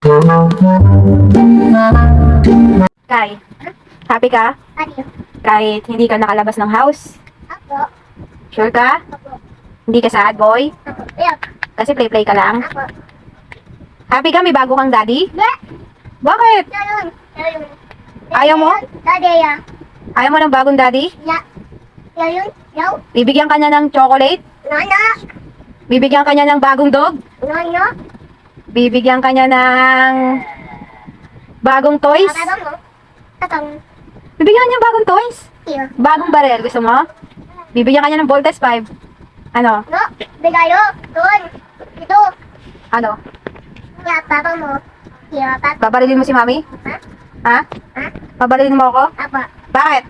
Kai, happy ka? Ano? Kahit hindi ka nakalabas ng house? Apo. Sure ka? Apo. Hindi ka sad, boy? Apo. Ayak. Kasi play-play ka lang? Apo. Happy ka? May bago kang daddy? Yeah. Bakit? Yun. Yun. Ayaw mo? Daddy ya. Ayaw mo ng bagong daddy? Ya. Yun. Yaw. Bibigyan ka niya ng chocolate? Nana. Bibigyan ka niya ng bagong dog? Nana. Bibigyan ka niya ng bagong toys? Tatang mo. Tatang. Bibigyan niya bagong toys? Iyo. Bagong barel, gusto mo? Bibigyan ka niya ng Voltes 5. Ano? No. Bigayo. Doon. Ito. Ano? Ya. Papa mo. Ya. Papa. Babarilin mo si mami? Ha? Ha? Ha? Babarilin mo ako? Apa. Bakit?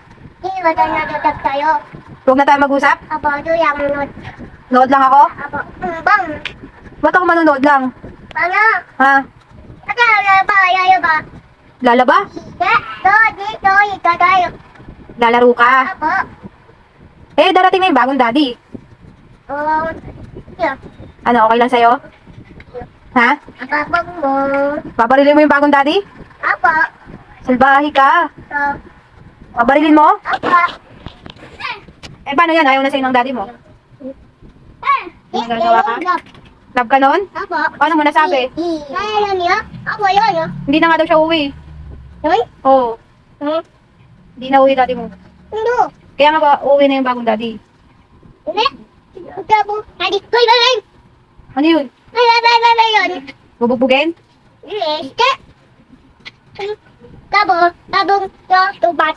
Hindi ba tayo natutag tayo? Huwag na tayo mag-usap? Apa. Ito yung munod. Nood lang ako? Apa. Bang. Ba't ako manonood lang? Ano? Ha? Ate, ano ba? Ayayo ba? Lalaba? Dito. Dito. Ito tayo. Lalaro ka? Apa. Eh, darating na yung bagong daddy. Yeah. Ano, okay lang sa'yo? Ha? Apa mo? Babarilin mo yung bagong daddy? Apa. Salbahe ka. So, Babarilin mo? apa. Eh, paano yan? Ayaw na sa'yo ng daddy mo. May nagagawa ka? Love ka nun? Apa. Paano mo nasabi? Kaya niya? Apa yun? Hindi na nga daw siya uwi. Yun? Oo. Hmm? Hindi na uwi daddy mo. Hindi. Kaya nga ba, uwi na yung bagong daddy. Hindi. Tabo. Hadi. Hoy, hoy, hoy. Ano yun? Hoy, hoy, hoy, hoy, hoy, yun. Bubugbugin? Yes. Tabo. Tabong. Tubat.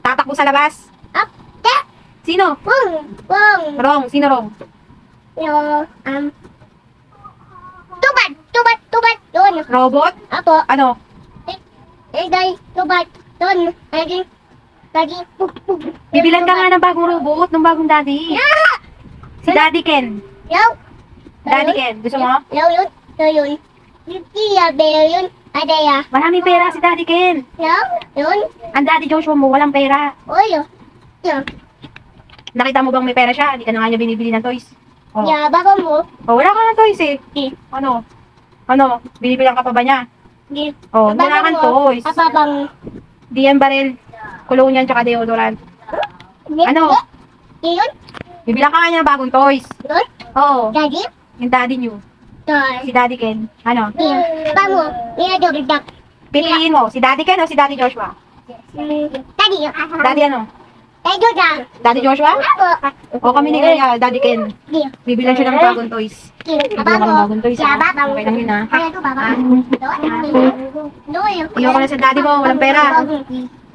Tatakbo sa labas? Up. Te. Sino? Wong. Wong. Wrong. Sino wrong? Yo. Tubat. Tubat. Tubat. Yun. Robot? Apo. Ano? Day. Tubat. Yun. Lagi. Lagi. Bibilan ka nga ng bagong robot, ng bagong daddy. Yeah. Si Daddy Ken. Yaw. Daddy Ken, gusto mo? Yaw yun. Yaw yun. Iya, belo yun. Adaya. Maraming pera si Daddy Ken. Yaw. Yun. Ang Daddy Joshua mo, walang pera. Oy. Yaw. Nakita mo bang may pera siya? Hindi ka na nga niya binibili ng toys. Oh. Ya, baka mo. Oh, wala ka ng toys eh. Di. Ano? Ano? Binibilang ka pa ba niya? Di. Oh, wala kang toys. Apa bang? DM baril, cologne tsaka deodorant. Di. Ano? Di yun. Bibilang ka nga niya ng bagong toys. Yun. Oo. Daddy. Yung daddy niyo. Toy. Si Daddy Ken. Ano? Di. Apa mo? Iya, dobidak. Piliin mo, si Daddy Ken o si Daddy Joshua? Daddy. Daddy ano? Daddy dobidak. Daddy Joshua? Apo. O kami ni Kaya, Daddy Ken. Di. Bibilang siya ng bagong toys. Di. Bibigyan Apa ka ng mo? bagong toys, Ya, ha? baba. Okay lang yun, ha? Kaya to, baba. Doy. Ayoko na sa daddy mo, walang pera.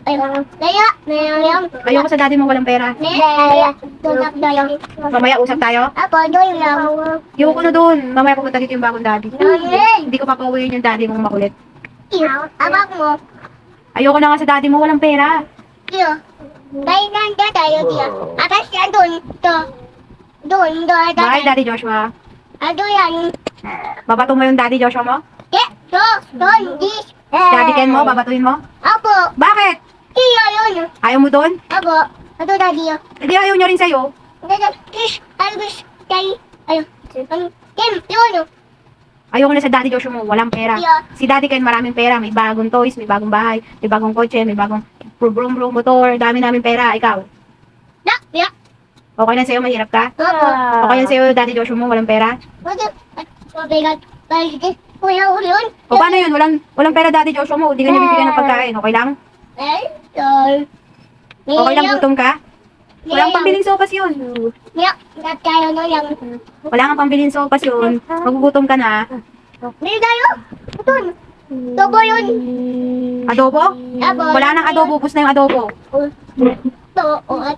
Daya. Daya. Ayoko sa daddy mo, walang pera. Daya. Dodak daya. Mamaya usap tayo. Apo, doy lang. Ayoko na dun. Mamaya pupunta dito yung bagong daddy. Doy. Hindi ko papauwiin yung daddy mong makulit. Iyo. Abak mo. Ayoko na nga sa daddy mo, walang pera. Iyo. Dahil nanda tayo diya. Atas yan doon. To. Doon. Doon. Bye, Daddy Joshua. Ado yan. Babato mo yung Daddy Joshua mo? Ke. Do. Doon. Dis. Daddy Ken mo, babatuin mo? Apo. Bakit? Iyo yun. Ayaw mo dun? Apo. Ado daddy yun. Hindi ayaw nyo rin sa'yo. Dada. Dis. Albus. Tay. Ayun. Kim. Yun. Ayoko na sa Daddy Joshua mo, walang pera. Yeah. Si Daddy Ken maraming pera, may bagong toys, may bagong bahay, may bagong kotse, may bagong brum motor, dami namin pera. Ikaw, Dak. Ya. okay na sa'yo, mahirap ka? Apo. Okay na sa'yo, Daddy Joshua mo, walang pera? Wala. Mabigat. Balik. Kuya uli yun. O paano yun? Walang pera, Daddy Joshua mo, hindi ka niya bibigyan ng pagkain, okay lang? Eh. Tol. Okay lang, gutom ka? Walang pambiling sopas yun. Ya. Dat tayo no yang. Wala kang pambiling sopas yun. Magugutom ka na. Hindi tayo. Doon. Tobo yun. Adobo? Apo. Wala nang adobo, ubos na yung adobo. To. O at